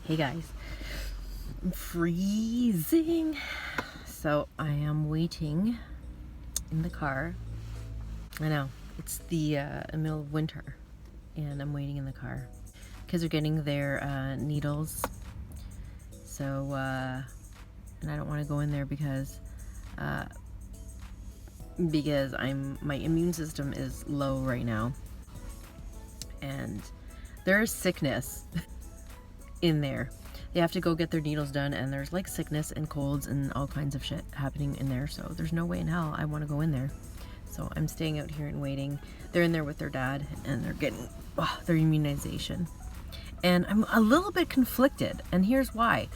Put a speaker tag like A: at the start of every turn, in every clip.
A: Hey guys, I'm freezing. So I am waiting in the car. I know, it's the middle of winter and I'm waiting in the car. Kids are getting their needles. So, and I don't want to go in there because my immune system is low right now. And there's sickness in there. They have to go get their needles done, and there's like sickness and colds and all kinds of shit happening in there. So there's no way in hell I want to go in there. So I'm staying out here and waiting. They're in there with their dad, and they're getting their immunization. And I'm a little bit conflicted, and here's why.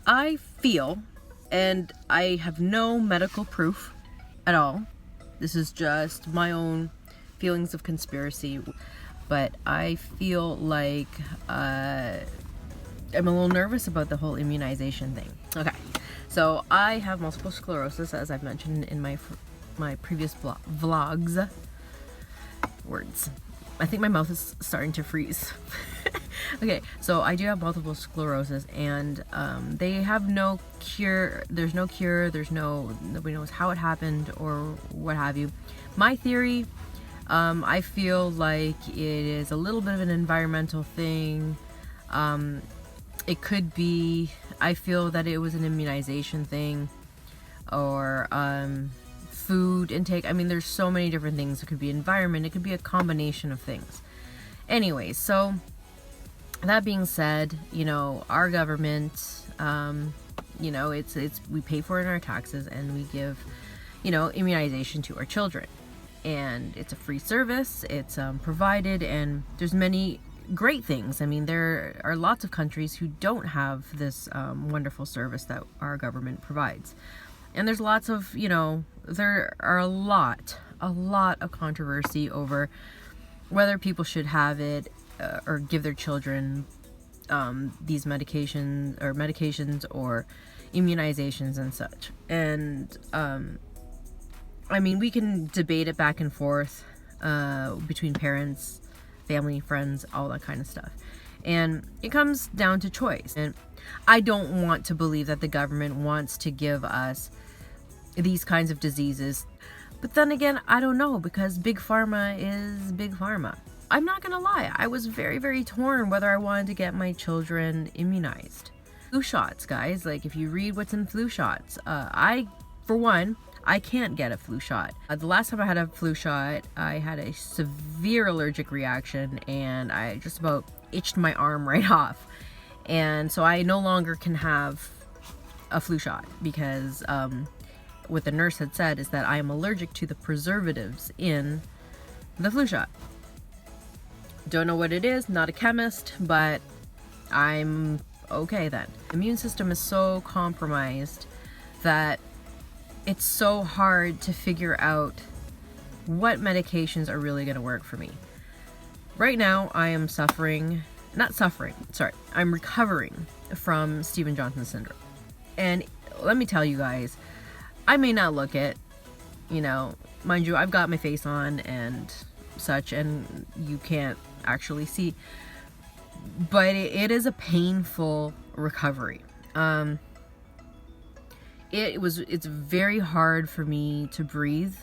A: I feel, and I have no medical proof at all. This is just my own feelings of conspiracy. But I feel like I'm a little nervous about the whole immunization thing. Okay, so I have multiple sclerosis, as I've mentioned in my previous vlogs. Words. I think my mouth is starting to freeze. Okay, so I do have multiple sclerosis, and they have no cure. There's no cure. Nobody knows how it happened or what have you. My theory. I feel like it is a little bit of an environmental thing. It could be, I feel that it was an immunization thing, or food intake. I mean, there's so many different things. It could be environment. It could be a combination of things. Anyway, so that being said, our government, it's we pay for it in our taxes, and we give, immunization to our children. And it's a free service, it's provided, and there's many great things. I mean, there are lots of countries who don't have this wonderful service that our government provides. And there's lots of, there are a lot of controversy over whether people should have it or give their children these medications or immunizations and such. And I mean, we can debate it back and forth between parents, family, friends, all that kind of stuff. And it comes down to choice. And I don't want to believe that the government wants to give us these kinds of diseases. But then again, I don't know, because Big Pharma is Big Pharma. I'm not going to lie. I was very, very torn whether I wanted to get my children immunized. Flu shots, guys. Like, if you read what's in flu shots, I can't get a flu shot. The last time I had a flu shot, I had a severe allergic reaction, and I just about itched my arm right off. And so I no longer can have a flu shot because what the nurse had said is that I am allergic to the preservatives in the flu shot. Don't know what it is, not a chemist, but I'm okay then. The immune system is so compromised that it's so hard to figure out what medications are really going to work for me. Right now, I'm I'm recovering from Stevens-Johnson syndrome. And let me tell you guys, I may not look it, mind you, I've got my face on and such, and you can't actually see, but it is a painful recovery. It's very hard for me to breathe.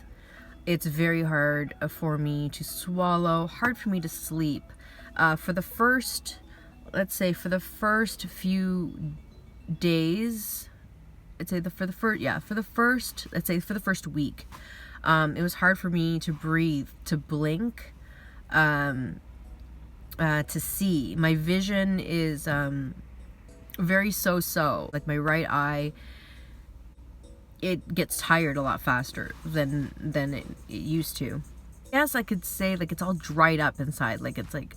A: It's very hard for me to swallow, hard for me to sleep. For the first few days, for the first week, it was hard for me to breathe, to blink, to see. My vision is very so-so. Like, my right eye, it gets tired a lot faster than it used to. Yes, I could say, like, it's all dried up inside, like it's like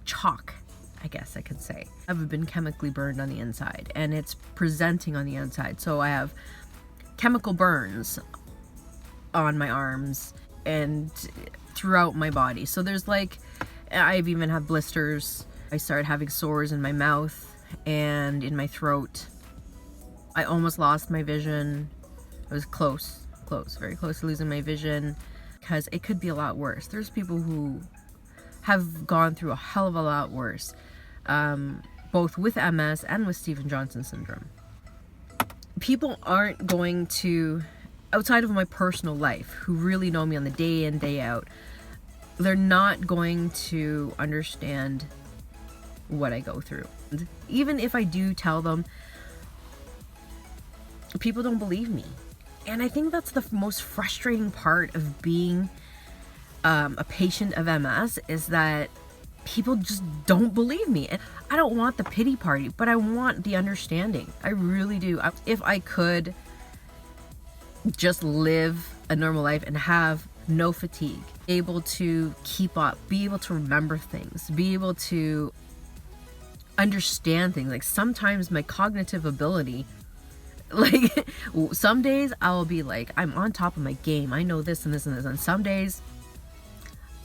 A: chalk, I guess I could say. I've been chemically burned on the inside, and it's presenting on the outside. So I have chemical burns on my arms and throughout my body. So there's I've even had blisters. I started having sores in my mouth and in my throat. I almost lost my vision. I was very close to losing my vision, because it could be a lot worse. There's people who have gone through a hell of a lot worse. both with MS and with Stevens-Johnson syndrome. People aren't going to, outside of my personal life, who really know me on the day in, day out, they're not going to understand what I go through. Even if I do tell them, people don't believe me. And I think that's the most frustrating part of being a patient of MS, is that people just don't believe me. And I don't want the pity party, but I want the understanding. I really do. If I could just live a normal life and have no fatigue, be able to keep up, be able to remember things, be able to understand things. Like sometimes my cognitive ability, like some days I'll be like, I'm on top of my game. I know this and this and this. And some days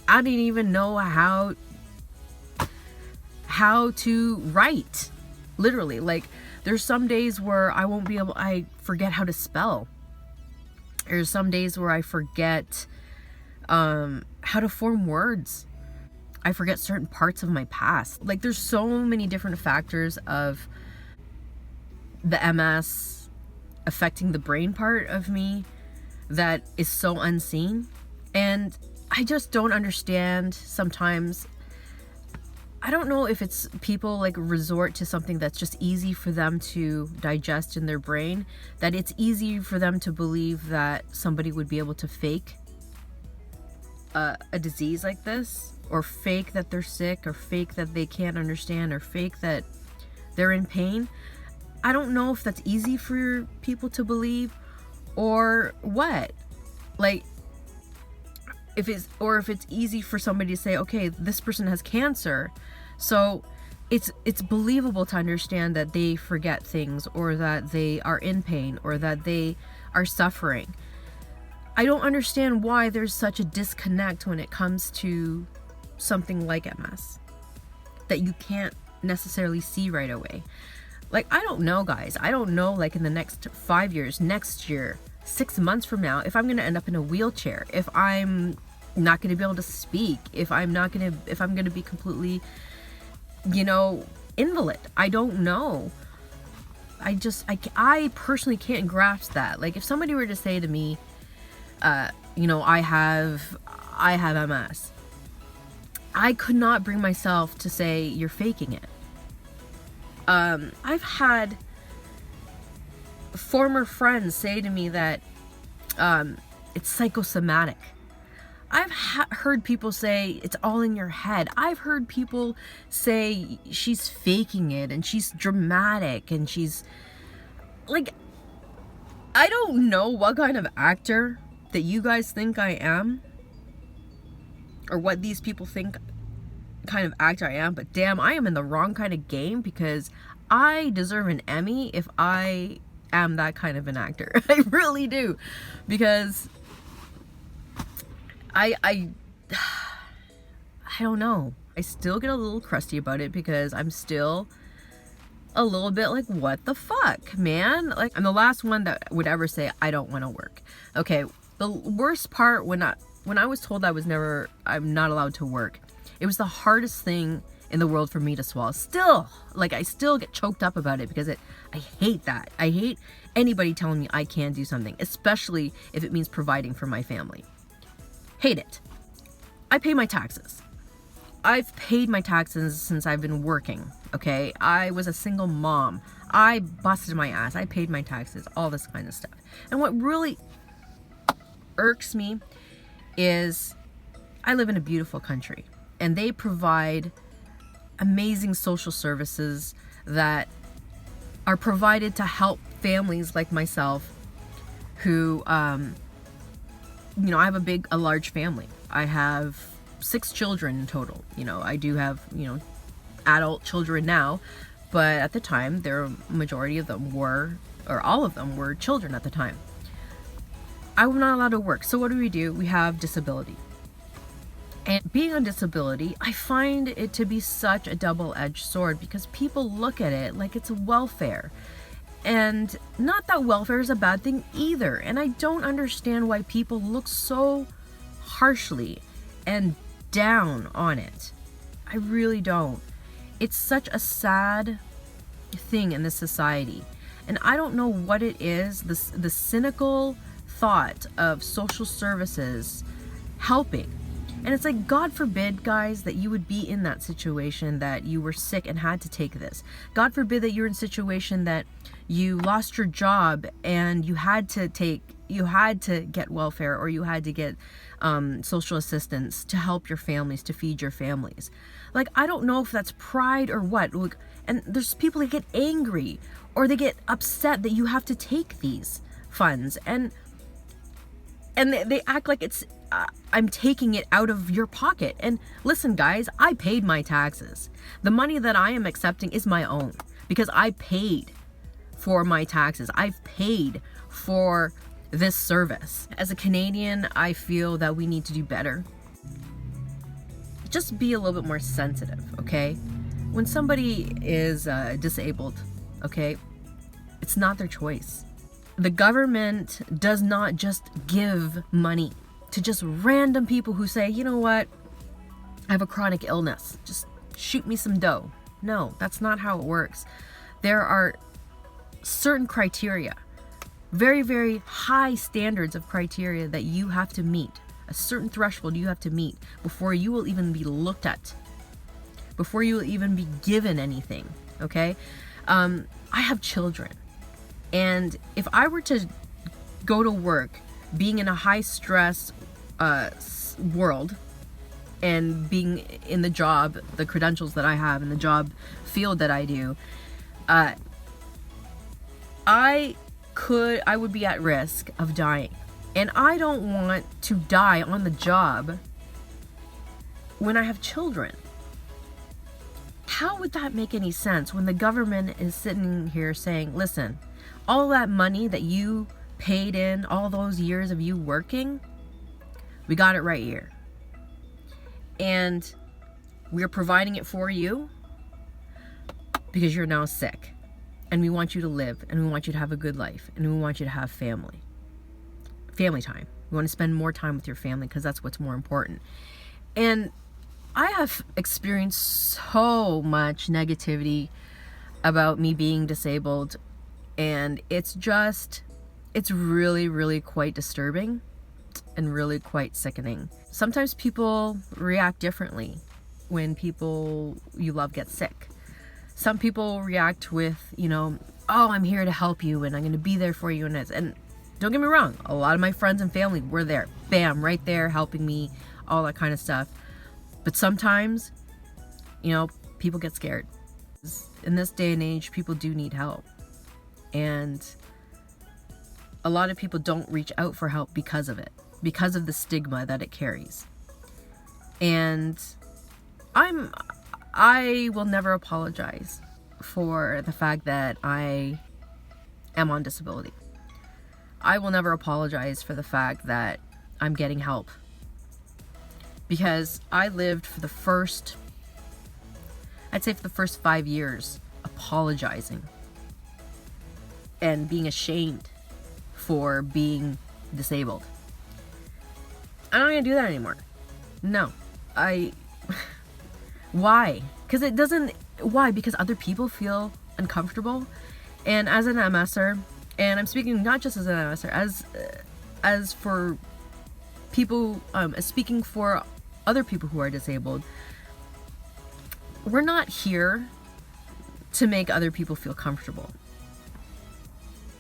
A: I didn't even know how to write. Literally, like there's some days where I forget how to spell. There's some days where I forget how to form words. I forget certain parts of my past. Like there's so many different factors of the MS affecting the brain part of me that is so unseen. And I just don't understand sometimes. I don't know if it's people like resort to something that's just easy for them to digest in their brain, that it's easy for them to believe that somebody would be able to fake a disease like this, or fake that they're sick, or fake that they can't understand, or fake that they're in pain. I don't know if that's easy for people to believe or what. Like, if it's easy for somebody to say, okay, this person has cancer, so it's believable to understand that they forget things, or that they are in pain, or that they are suffering. I don't understand why there's such a disconnect when it comes to something like MS that you can't necessarily see right away. Like, I don't know, guys. I don't know, like, in the next 5 years, next year, 6 months from now, if I'm going to end up in a wheelchair, if I'm not going to be able to speak, if I'm going to be completely, invalid. I don't know. I personally can't grasp that. Like, if somebody were to say to me, I have MS, I could not bring myself to say you're faking it. I've had former friends say to me that it's psychosomatic. I've heard people say it's all in your head. I've heard people say she's faking it and she's dramatic and she's like, I don't know what kind of actor that you guys think I am, or what these people think kind of actor I am, but damn, I am in the wrong kind of game, because I deserve an Emmy if I am that kind of an actor. I really do, because I don't know. I still get a little crusty about it, because I'm still a little bit like, what the fuck, man? Like, I'm the last one that would ever say I don't want to work. Okay, the worst part when I was told I'm not allowed to work, it was the hardest thing in the world for me to swallow. Still, like, I still get choked up about it, because I hate that. I hate anybody telling me I can't do something, especially if it means providing for my family. Hate it. I pay my taxes. I've paid my taxes since I've been working, okay? I was a single mom. I busted my ass. I paid my taxes, all this kind of stuff. And what really irks me is I live in a beautiful country, and they provide amazing social services that are provided to help families like myself who, I have a large family. I have 6 children in total. I do have, adult children now, but at the time, majority of them were, or all of them were children at the time. I was not allowed to work. So what do? We have disability. And being on disability, I find it to be such a double-edged sword, because people look at it like it's welfare. And not that welfare is a bad thing either. And I don't understand why people look so harshly and down on it. I really don't. It's such a sad thing in this society. And I don't know what it is, the cynical thought of social services helping. And it's like, God forbid, guys, that you would be in that situation, that you were sick and had to take this. God forbid that you're in a situation that you lost your job and you had to get welfare, or you had to get social assistance to help your families, to feed your families. Like, I don't know if that's pride or what. Like, and there's people that get angry or they get upset that you have to take these funds, and they act like it's I'm taking it out of your pocket. And listen, guys, I paid my taxes. The money that I am accepting is my own, because I paid for my taxes. I've paid for this service. As a Canadian, I feel that we need to do better. Just be a little bit more sensitive, okay? When somebody is disabled, okay, it's not their choice. The government does not just give money to just random people who say, you know what, I have a chronic illness, just shoot me some dough. No, that's not how it works. There are certain criteria, very, very high standards of criteria that you have to meet, a certain threshold you have to meet before you will even be looked at, before you will even be given anything, okay? I have children, and if I were to go to work being in a high stress world, and being in the job, the credentials that I have, in the job field that I do, I would be at risk of dying. And I don't want to die on the job when I have children. How would that make any sense when the government is sitting here saying, listen, all that money that you paid in, all those years of you working, we got it right here. And we're providing it for you because you're now sick. And we want you to live, and we want you to have a good life, and we want you to have family time. We want to spend more time with your family, because that's what's more important. And I have experienced so much negativity about me being disabled, and it's really, really quite disturbing and really quite sickening. Sometimes people react differently when people you love get sick. Some people react with, oh, I'm here to help you and I'm going to be there for you. And don't get me wrong, a lot of my friends and family were there. Bam, right there, helping me, all that kind of stuff. But sometimes, people get scared. In this day and age, people do need help. And a lot of people don't reach out for help because of it, because of the stigma that it carries. And I will never apologize for the fact that I am on disability. I will never apologize for the fact that I'm getting help, because I lived for the first 5 years apologizing and being ashamed for being disabled. I'm not gonna do that anymore. No. Why? Why? Because other people feel uncomfortable. And as an MSer, and I'm speaking not just as an MSer, as for people, speaking for other people who are disabled, we're not here to make other people feel comfortable.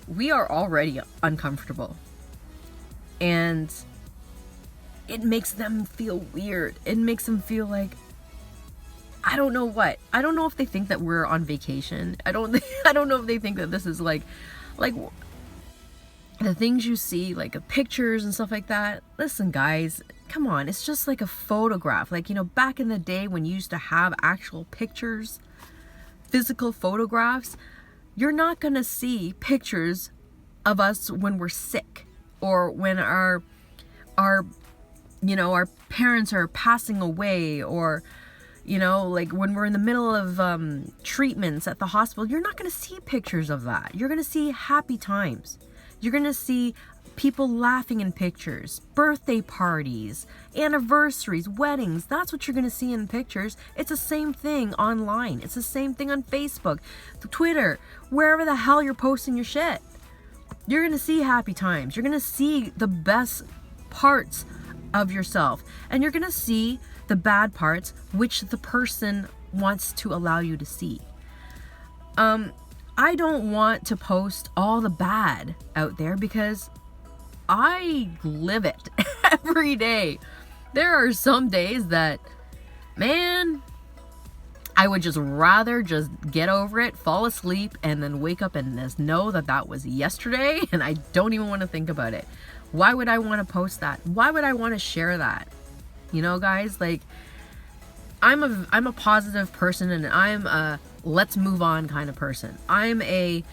A: We are already uncomfortable. And it makes them feel weird. It makes them feel like, I don't know what. I don't know if they think that we're on vacation. I don't know if they think that this is like the things you see, like pictures and stuff like that. Listen, guys, come on. It's just like a photograph. Like, back in the day when you used to have actual pictures, physical photographs, you're not going to see pictures of us when we're sick, or when our parents are passing away, or like when we're in the middle of treatments at the hospital. You're not going to see pictures of that. You're going to see happy times. You're going to see people laughing in pictures, birthday parties, anniversaries, weddings. That's what you're going to see in pictures. It's the same thing online. It's the same thing on Facebook, Twitter, wherever the hell you're posting your shit. You're going to see happy times. You're going to see the best parts of yourself. And you're going to see the bad parts, which the person wants to allow you to see. I don't want to post all the bad out there because I live it every day. There are some days that, man, I would just rather just get over it, fall asleep, and then wake up and just know that that was yesterday and I don't even want to think about it. Why would I want to post that? Why would I want to share that? You know, guys, like, I'm a positive person, and I'm a let's move on kind of person. That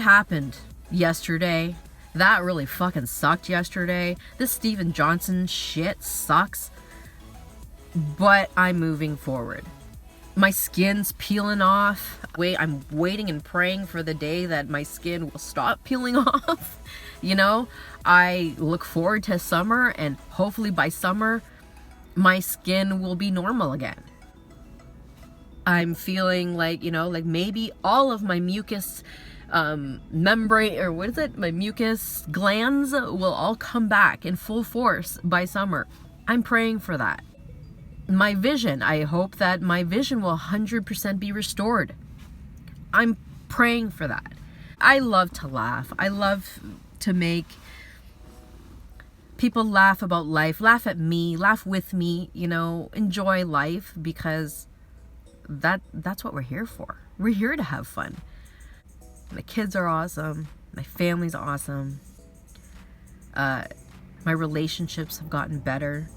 A: happened yesterday. That really fucking sucked yesterday. This Steven Johnson shit sucks. But I'm moving forward. My skin's peeling off. I'm waiting and praying for the day that my skin will stop peeling off. You know, I look forward to summer, and hopefully by summer, my skin will be normal again. I'm feeling like, you know, like maybe all of my mucus membrane, or what is it? My mucus glands will all come back in full force by summer. I'm praying for that. My vision, I hope that my vision will 100% be restored. I'm praying for that. I love to laugh. I love to make people laugh about life, laugh at me, laugh with me, you know, enjoy life, because that's what we're here for. We're here to have fun. My kids are awesome. My family's awesome. My relationships have gotten better.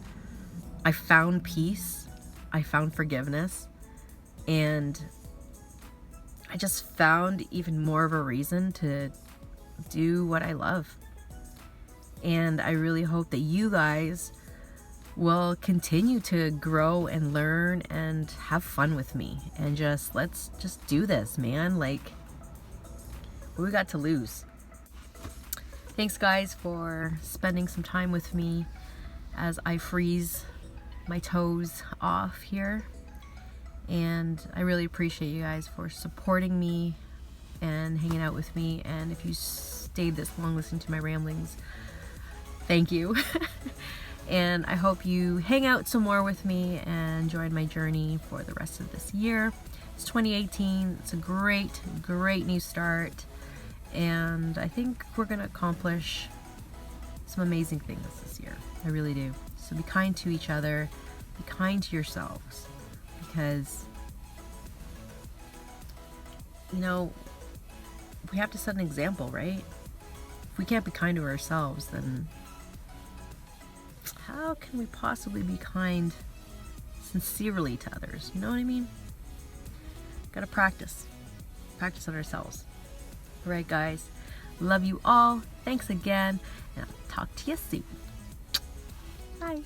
A: I found peace. I found forgiveness. And I just found even more of a reason to do what I love. And I really hope that you guys will continue to grow and learn and have fun with me. And let's just do this, man. Like, what we got to lose? Thanks, guys, for spending some time with me as I freeze my toes off here. And I really appreciate you guys for supporting me and hanging out with me. And if you stayed this long listening to my ramblings, thank you. And I hope you hang out some more with me and join my journey for the rest of this year. It's 2018. It's a great new start. And I think we're going to accomplish some amazing things this year. I really do. So be kind to each other. Be kind to yourselves. Because, you know, we have to set an example, right? If we can't be kind to ourselves, then how can we possibly be kind sincerely to others? You know what I mean? Gotta practice on ourselves. All right, guys, love you all. Thanks again, and I'll talk to you soon. Bye.